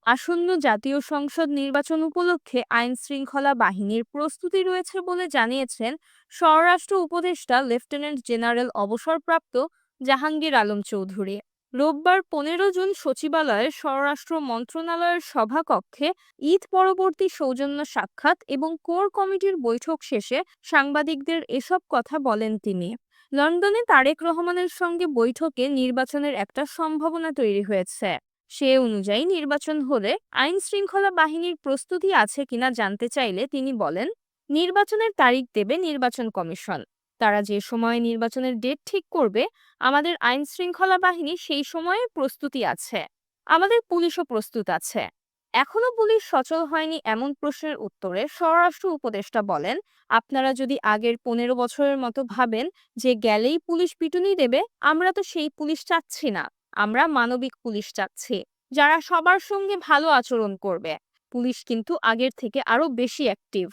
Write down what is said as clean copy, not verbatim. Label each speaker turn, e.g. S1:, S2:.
S1: আসন্ন জাতীয় সংসদ নির্বাচন উপলক্ষে আইন শৃঙ্খলা বাহিনীর প্রস্তুতি রয়েছে বলে জানিয়েছেন স্বরাষ্ট্র উপদেষ্টা লেফটেন্যান্ট জেনারেল অবসরপ্রাপ্ত জাহাঙ্গীর আলম চৌধুরী। রোববার 15 জুন সচিবালয়ের স্বরাষ্ট্র মন্ত্রণালয়ের সভাকক্ষে ঈদ পরবর্তী সৌজন্য সাক্ষাৎ এবং কোর কমিটির বৈঠক শেষে সাংবাদিকদের এসব কথা বলেন তিনি। লন্ডনে তারেক রহমানের সঙ্গে বৈঠকে নির্বাচনের একটা সম্ভাবনা তৈরি হয়েছে। সে অনুযায়ী নির্বাচন হলে আইন শৃঙ্খলা বাহিনীর প্রস্তুতি আছে কিনা জানতে চাইলে তিনি বলেন, নির্বাচনের তারিখ দেবে নির্বাচন কমিশন। তারা যে সময়ে নির্বাচনের ডেট ঠিক করবে, আমাদের আইন শৃঙ্খলা বাহিনী সেই সময়ে প্রস্তুতি আছে। আমাদের পুলিশও প্রস্তুত আছে। এখনো পুলিশ সচল হয়নি এমন প্রশ্নের উত্তরে স্বরাষ্ট্র উপদেষ্টা বলেন, আপনারা যদি আগের 15 বছরের মতো ভাবেন যে গেলেই পুলিশ পিটুনি দেবে, আমরা তো সেই পুলিশ চাচ্ছি না। আমরা মানবিক পুলিশ চাচ্ছি, যারা সবার সঙ্গে ভালো আচরণ করবে। পুলিশ কিন্তু আগের থেকে আরো বেশি অ্যাক্টিভ।